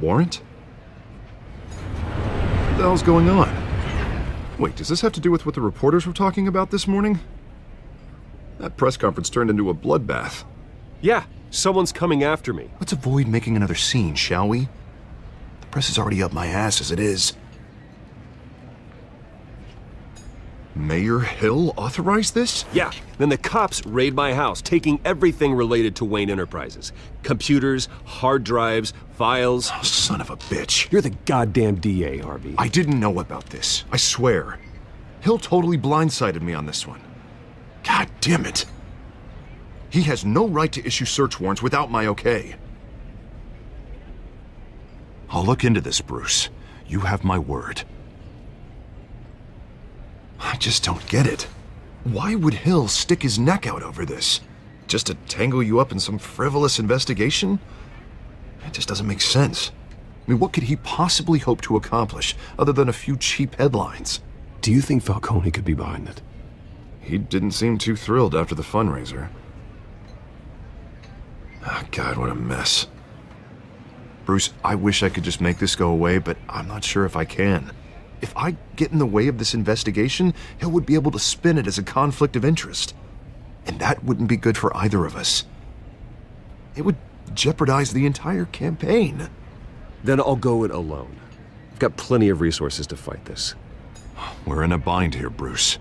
warrant? What the hell's going on? Wait, does this have to do with what the reporters were talking about this morning? That press conference turned into a bloodbath. Yeah, someone's coming after me. Let's avoid making another scene, shall we? The press is already up my ass as it is. Mayor Hill authorized this? Yeah, then the cops raid my house, taking everything related to Wayne Enterprises. Computers, hard drives, files. Oh, son of a bitch. You're the goddamn DA, Harvey. I didn't know about this. I swear. Hill totally blindsided me on this one. God damn it. He has no right to issue search warrants without my okay. I'll look into this, Bruce. You have my word. I just don't get it. Why would Hill stick his neck out over this? Just to tangle you up in some frivolous investigation? It just doesn't make sense. I mean, what could he possibly hope to accomplish other than a few cheap headlines? Do you think Falcone could be behind it? He didn't seem too thrilled after the fundraiser. Oh, God, what a mess. Bruce, I wish I could just make this go away, but I'm not sure if I can. If I get in the way of this investigation, Hill would be able to spin it as a conflict of interest. And that wouldn't be good for either of us. It would jeopardize the entire campaign. Then I'll go it alone. I've got plenty of resources to fight this. We're in a bind here, Bruce.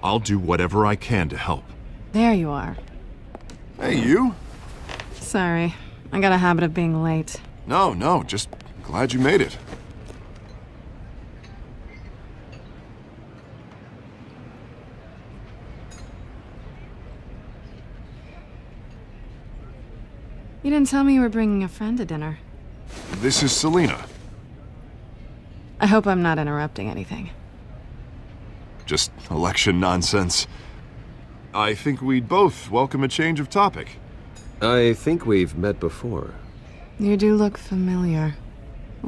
I'll do whatever I can to help. There you are. Hey, you? Sorry, I got a habit of being late. No, just glad you made it. You didn't tell me you were bringing a friend to dinner. This is Selena. I hope I'm not interrupting anything. Just election nonsense. I think we'd both welcome a change of topic. I think we've met before. You do look familiar.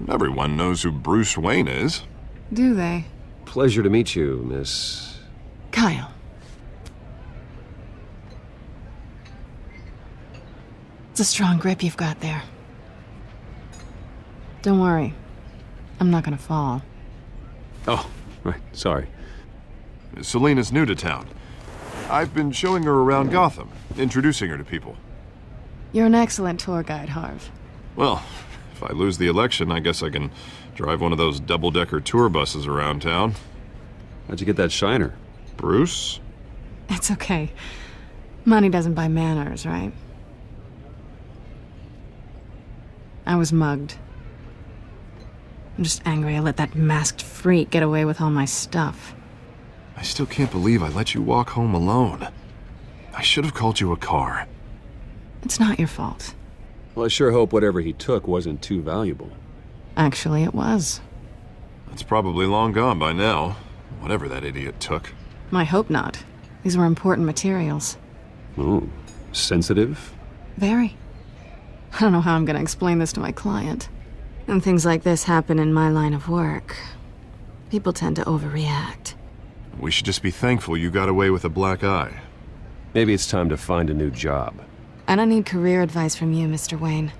Everyone knows who Bruce Wayne is. Do they? Pleasure to meet you, Miss... Kyle. It's a strong grip you've got there. Don't worry. I'm not gonna fall. Oh, right, sorry. Selena's new to town. I've been showing her around Gotham, introducing her to people. You're an excellent tour guide, Harv. Well, if I lose the election, I guess I can drive one of those double-decker tour buses around town. How'd you get that shiner? Bruce? It's okay. Money doesn't buy manners, right? I was mugged. I'm just angry I let that masked freak get away with all my stuff. I still can't believe I let you walk home alone. I should have called you a car. It's not your fault. Well, I sure hope whatever he took wasn't too valuable. Actually, it was. It's probably long gone by now, whatever that idiot took. I hope not. These were important materials. Oh, sensitive? Very. I don't know how I'm gonna explain this to my client. And things like this happen in my line of work. People tend to overreact. We should just be thankful you got away with a black eye. Maybe it's time to find a new job. I don't need career advice from you, Mr. Wayne.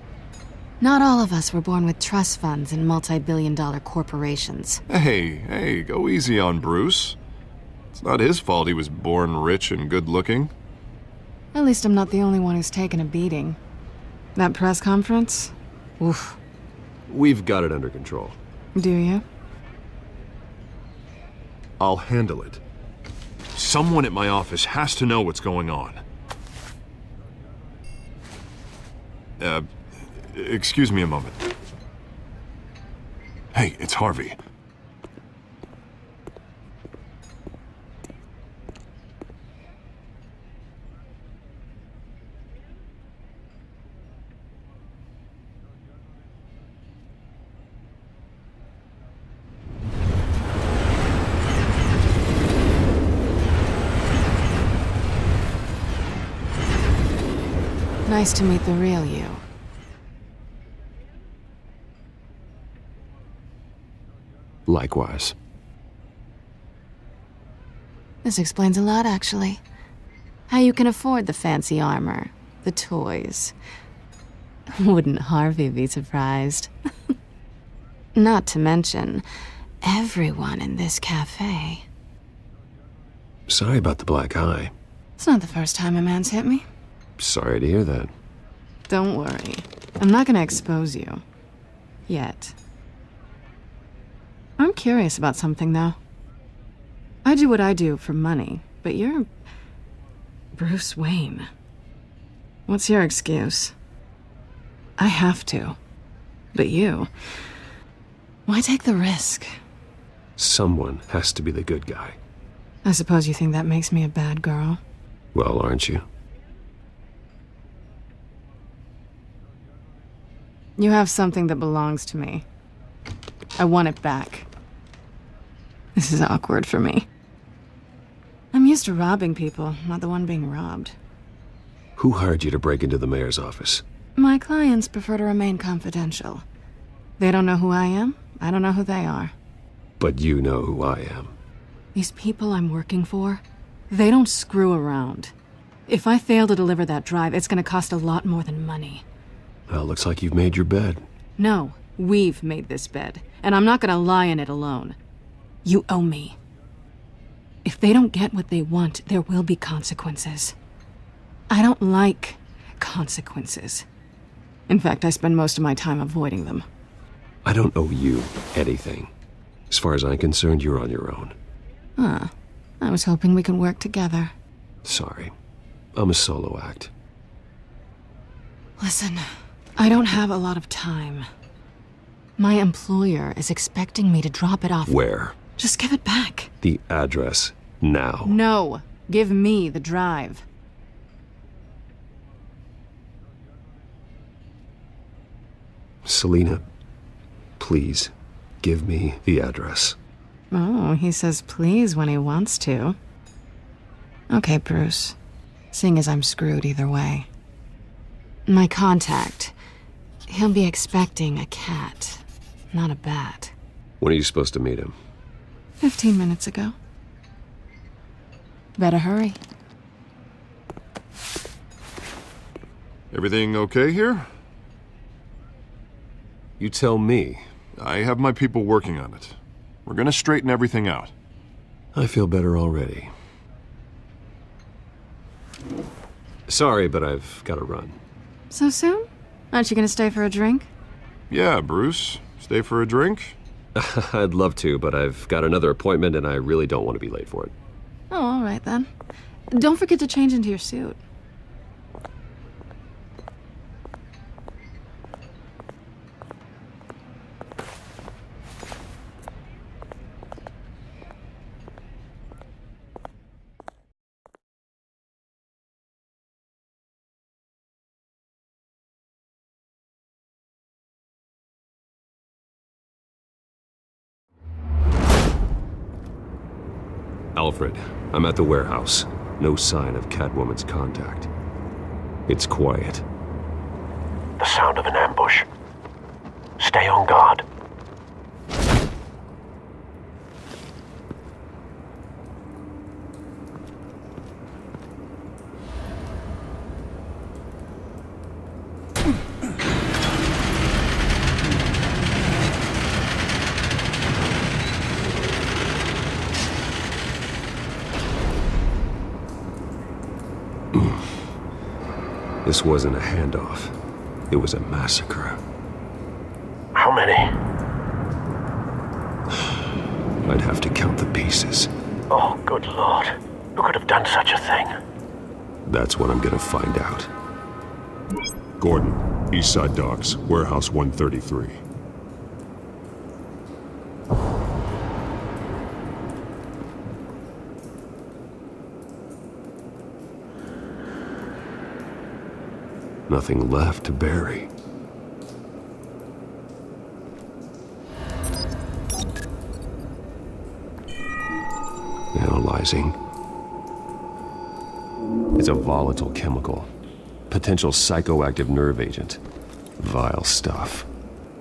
Not all of us were born with trust funds and multi-billion-dollar corporations. Hey, go easy on Bruce. It's not his fault he was born rich and good-looking. At least I'm not the only one who's taken a beating. That press conference? Oof. We've got it under control. Do you? I'll handle it. Someone at my office has to know what's going on. Excuse me a moment. Hey, it's Harvey. Nice to meet the real you. Likewise. This explains a lot, actually. How you can afford the fancy armor, the toys. Wouldn't Harvey be surprised? Not to mention, everyone in this cafe. Sorry about the black eye. It's not the first time a man's hit me. Sorry to hear that. Don't worry. I'm not gonna expose you. Yet. I'm curious about something, though. I do what I do for money, but you're... Bruce Wayne. What's your excuse? I have to. But you... Why take the risk? Someone has to be the good guy. I suppose you think that makes me a bad girl. Well, aren't you? You have something that belongs to me. I want it back. This is awkward for me. I'm used to robbing people, not the one being robbed. Who hired you to break into the mayor's office? My clients prefer to remain confidential. They don't know who I am. I don't know who they are. But you know who I am. These people I'm working for, they don't screw around. If I fail to deliver that drive, it's gonna cost a lot more than money. Well, looks like you've made your bed. No, we've made this bed, and I'm not gonna lie in it alone. You owe me. If they don't get what they want, there will be consequences. I don't like consequences. In fact, I spend most of my time avoiding them. I don't owe you anything. As far as I'm concerned, you're on your own. Huh. I was hoping we could work together. Sorry. I'm a solo act. Listen, I don't have a lot of time. My employer is expecting me to drop it off. Where? Just give it back. The address, now. No, give me the drive. Selina, please, give me the address. Oh, he says please when he wants to. Okay, Bruce. Seeing as I'm screwed either way. My contact. He'll be expecting a cat, not a bat. When are you supposed to meet him? 15 minutes ago. Better hurry. Everything okay here? You tell me. I have my people working on it. We're gonna straighten everything out. I feel better already. Sorry, but I've got to run. So soon? Aren't you gonna stay for a drink? Yeah, Bruce. Stay for a drink? I'd love to, but I've got another appointment and I really don't want to be late for it. Oh, all right then. Don't forget to change into your suit. Alfred, I'm at the warehouse. No sign of Catwoman's contact. It's quiet. The sound of an ambush. Stay on guard. This wasn't a handoff. It was a massacre. How many? I'd have to count the pieces. Oh, good Lord. Who could have done such a thing? That's what I'm gonna find out. Gordon, Eastside Docks, Warehouse 133. Nothing left to bury. Analyzing. It's a volatile chemical. Potential psychoactive nerve agent. Vile stuff.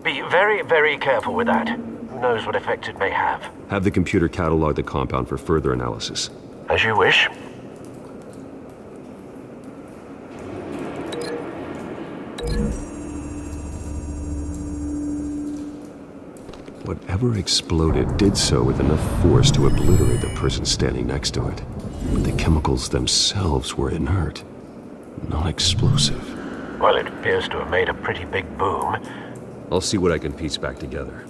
Be very, very careful with that. Who knows what effect it may have. Have the computer catalog the compound for further analysis. As you wish. Whatever exploded did so with enough force to obliterate the person standing next to it. But the chemicals themselves were inert, not explosive. Well, it appears to have made a pretty big boom. I'll see what I can piece back together.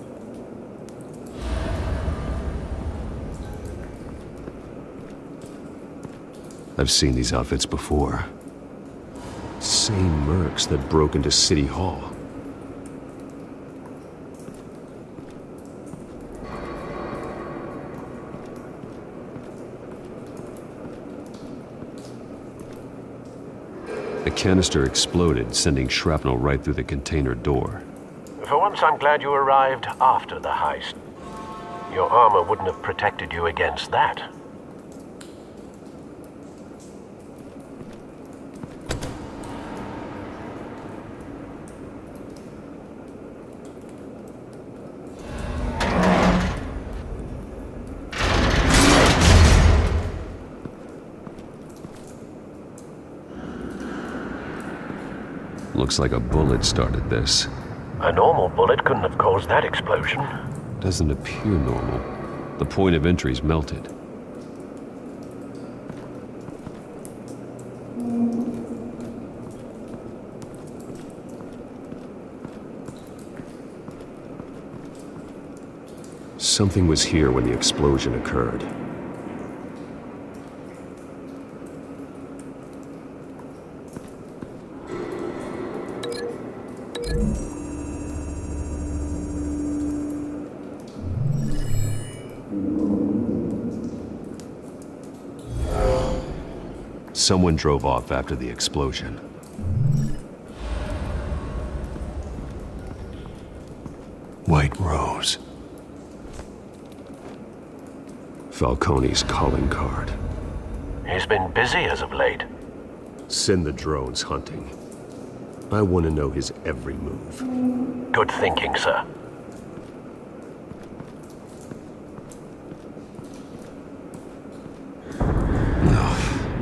I've seen these outfits before. Same mercs that broke into City Hall. The canister exploded, sending shrapnel right through the container door. For once, I'm glad you arrived after the heist. Your armor wouldn't have protected you against that. Looks like a bullet started this. A normal bullet couldn't have caused that explosion. Doesn't appear normal. The point of entry's melted. Something was here when the explosion occurred. Someone drove off after the explosion. White Rose. Falcone's calling card. He's been busy as of late. Send the drones hunting. I want to know his every move. Good thinking, sir.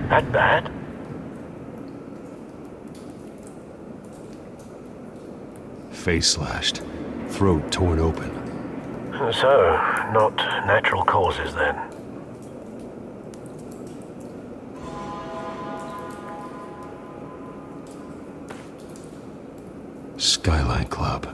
That bad? Face slashed, throat torn open. So, not natural causes then. Skyline Club.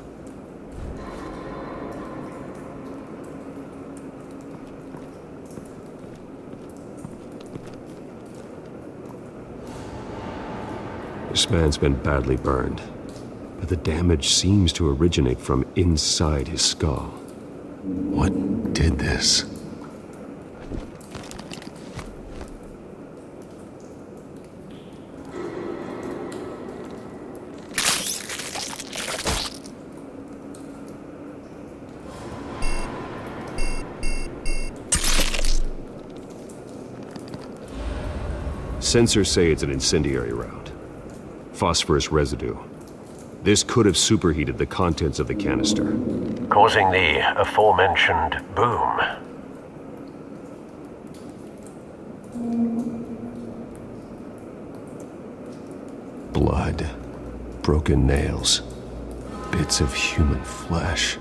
This man's been badly burned, but the damage seems to originate from inside his skull. What did this? Sensors say it's an incendiary round. Phosphorus residue. This could have superheated the contents of the canister, Causing the aforementioned boom. blood, broken nails, bits of human flesh.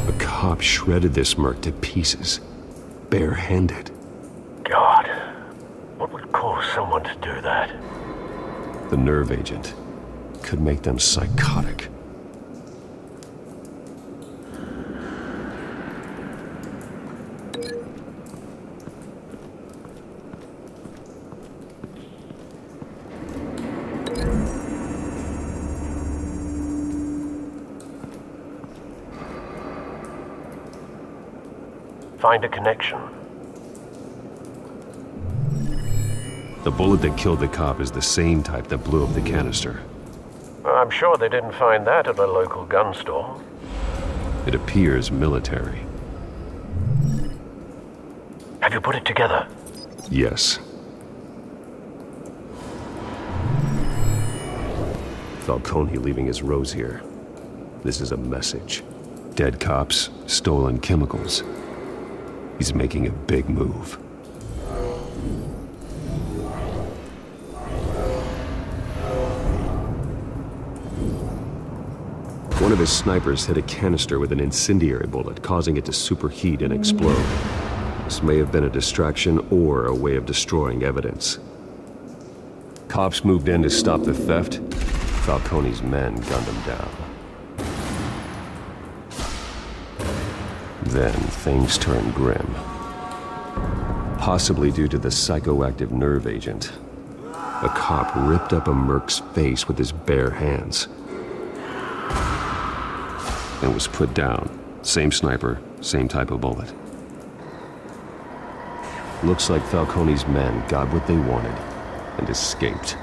A cop shredded this merc to pieces, barehanded. God, what would cause someone to do that? The nerve agent could make them psychotic. Find a connection. The bullet that killed the cop is the same type that blew up the canister. I'm sure they didn't find that at a local gun store. It appears military. Have you put it together? Yes. Falcone leaving his rose here. This is a message. Dead cops, stolen chemicals. He's making a big move. One of his snipers hit a canister with an incendiary bullet, causing it to superheat and explode. This may have been a distraction or a way of destroying evidence. Cops moved in to stop the theft. Falcone's men gunned him down. Then things turned grim. Possibly due to the psychoactive nerve agent. A cop ripped up a merc's face with his bare hands. And was put down. Same sniper, same type of bullet. Looks like Falcone's men got what they wanted and escaped.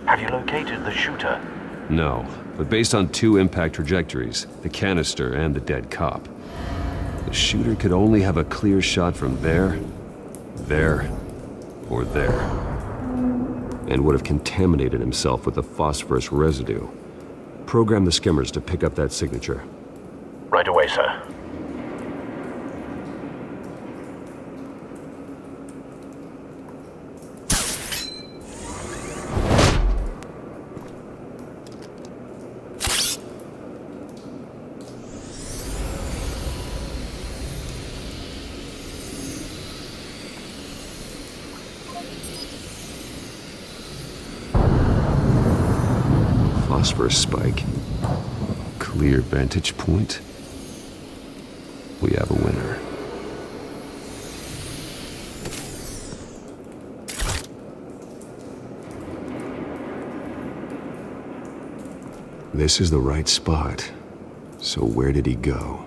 Have you located the shooter? No, but based on 2 impact trajectories, the canister and the dead cop, the shooter could only have a clear shot from there, or there, and would have contaminated himself with the phosphorus residue. Program the skimmers to pick up that signature. Right away, sir. Phosphorus spike. Clear vantage point. We have a winner. This is the right spot. So where did he go?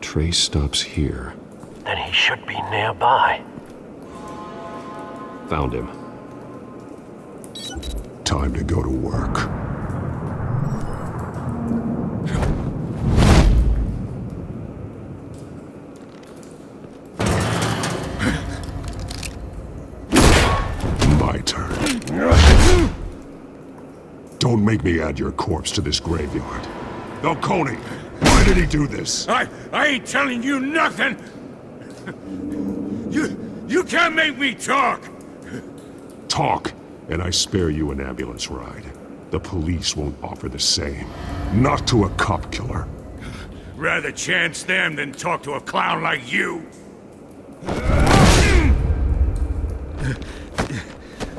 Trace stops here. Then he should be nearby. Found him. Time to go to work. My turn. Don't make me add your corpse to this graveyard. Falcone, why did he do this? I ain't telling you nothing! You can't make me talk! Talk, and I spare you an ambulance ride. The police won't offer the same. Not to a cop killer. Rather chance them than talk to a clown like you.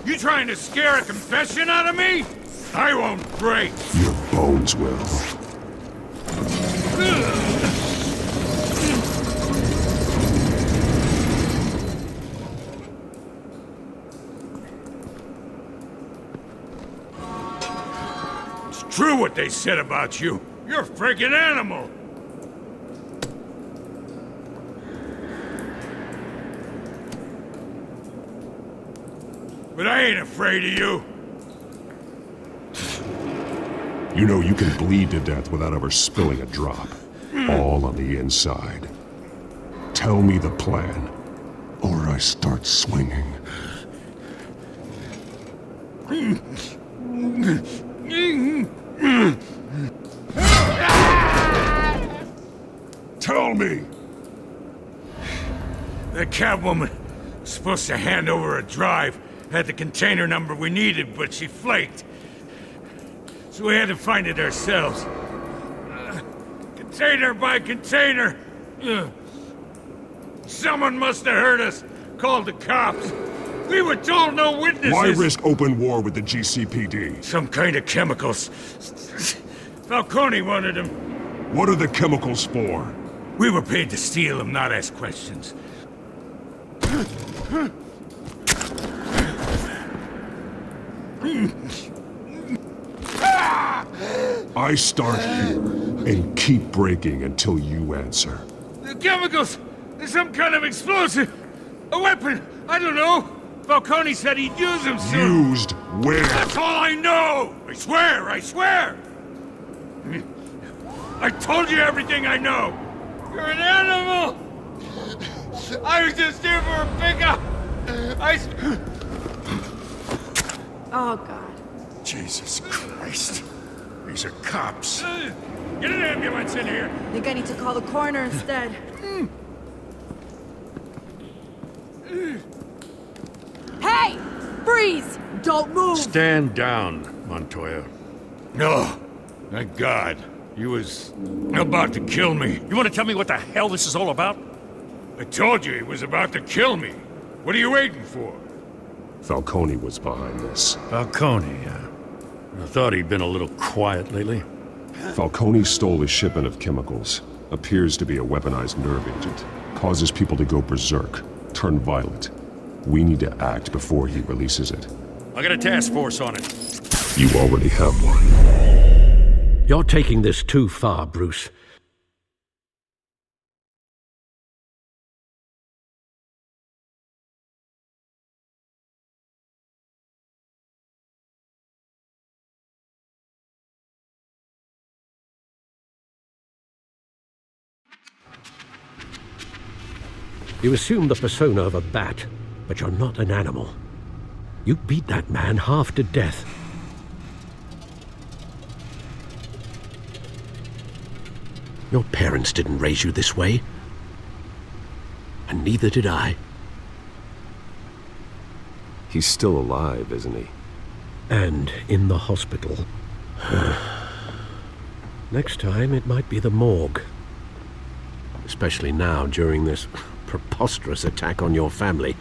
You trying to scare a confession out of me? I won't break. Your bones will. True what they said about you. You're a freaking animal. But I ain't afraid of you. You know you can bleed to death without ever spilling a drop. All on the inside. Tell me the plan, or I start swinging. Tell me! The Catwoman was supposed to hand over a drive, had the container number we needed, but she flaked. So we had to find it ourselves. Container by container. Someone must have heard us, called the cops. We were told no witnesses. Why risk open war with the GCPD? Some kind of chemicals. Falcone wanted them. What are the chemicals for? We were paid to steal them, not ask questions. I start here and keep breaking until you answer. The chemicals! There's some kind of explosive! A weapon! I don't know! Falcone said he'd use them soon! Used where? That's all I know! I swear! I swear! I told you everything I know! You're an animal! I was just here for a pickup! Oh, God. Jesus Christ. These are cops. Get an ambulance in here! I think I need to call the coroner instead. Hey! Freeze! Don't move! Stand down, Montoya. No. Thank God. He was about to kill me. You want to tell me what the hell this is all about? I told you he was about to kill me. What are you waiting for? Falcone was behind this. Falcone, I thought he'd been a little quiet lately. Falcone stole a shipment of chemicals. Appears to be a weaponized nerve agent. Causes people to go berserk, turn violent. We need to act before he releases it. I got a task force on it. You already have one. You're taking this too far, Bruce. You assume the persona of a bat, but you're not an animal. You beat that man half to death. Your parents didn't raise you this way. And neither did I. He's still alive, isn't he? And in the hospital. Next time, it might be the morgue. Especially now, during this preposterous attack on your family.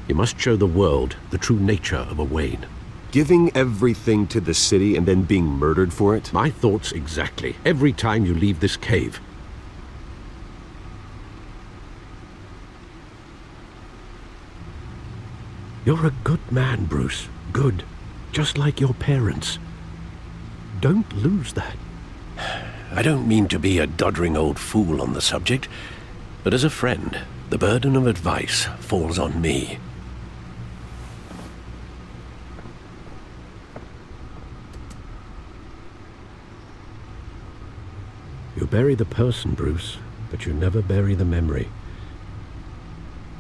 You must show the world the true nature of a Wayne. Giving everything to the city and then being murdered for it? My thoughts exactly. Every time you leave this cave. You're a good man, Bruce. Good. Just like your parents. Don't lose that. I don't mean to be a doddering old fool on the subject, but as a friend, the burden of advice falls on me. You bury the person, Bruce, but you never bury the memory.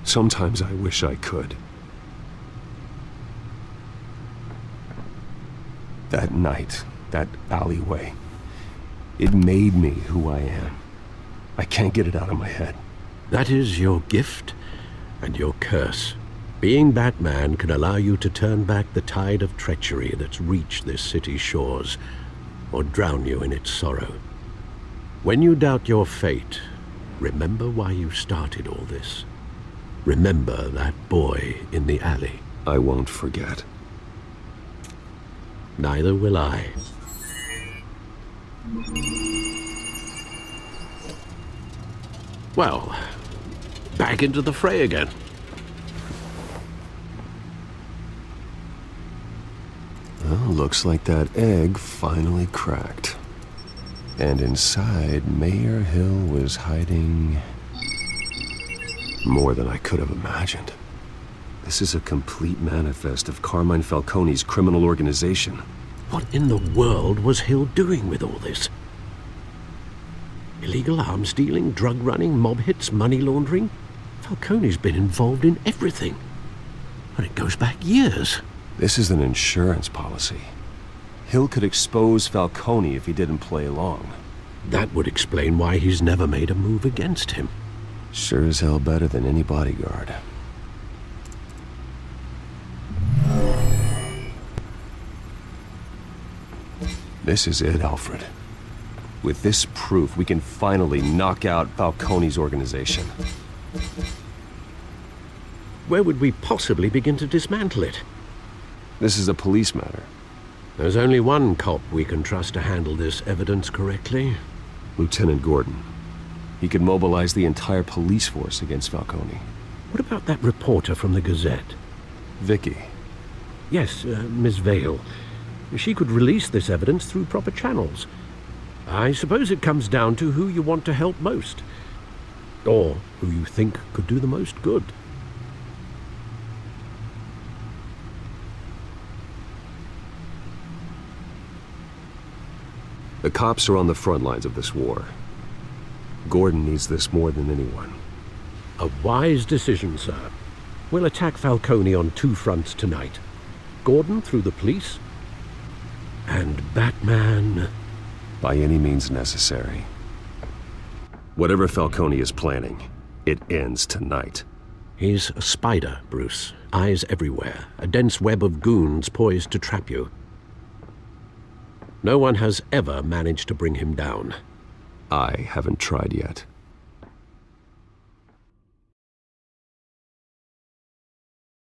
Sometimes I wish I could. That night, that alleyway, it made me who I am. I can't get it out of my head. That is your gift and your curse. Being Batman can allow you to turn back the tide of treachery that's reached this city's shores, or drown you in its sorrow. When you doubt your fate, remember why you started all this. Remember that boy in the alley. I won't forget. Neither will I. Well, back into the fray again. Well, looks like that egg finally cracked. And inside, Mayor Hill was hiding more than I could have imagined. This is a complete manifest of Carmine Falcone's criminal organization. What in the world was Hill doing with all this? Illegal arms dealing, drug running, mob hits, money laundering? Falcone's been involved in everything. And it goes back years. This is an insurance policy. Hill could expose Falcone if he didn't play along. That would explain why he's never made a move against him. Sure as hell better than any bodyguard. This is it, Alfred. With this proof, we can finally knock out Falcone's organization. Where would we possibly begin to dismantle it? This is a police matter. There's only one cop we can trust to handle this evidence correctly. Lieutenant Gordon. He could mobilize the entire police force against Falcone. What about that reporter from the Gazette? Vicky. Yes, Miss Vale. She could release this evidence through proper channels. I suppose it comes down to who you want to help most. Or who you think could do the most good. The cops are on the front lines of this war. Gordon needs this more than anyone. A wise decision, sir. We'll attack Falcone on two fronts tonight. Gordon through the police, and Batman... by any means necessary. Whatever Falcone is planning, it ends tonight. He's a spider, Bruce. Eyes everywhere. A dense web of goons poised to trap you. No one has ever managed to bring him down. I haven't tried yet.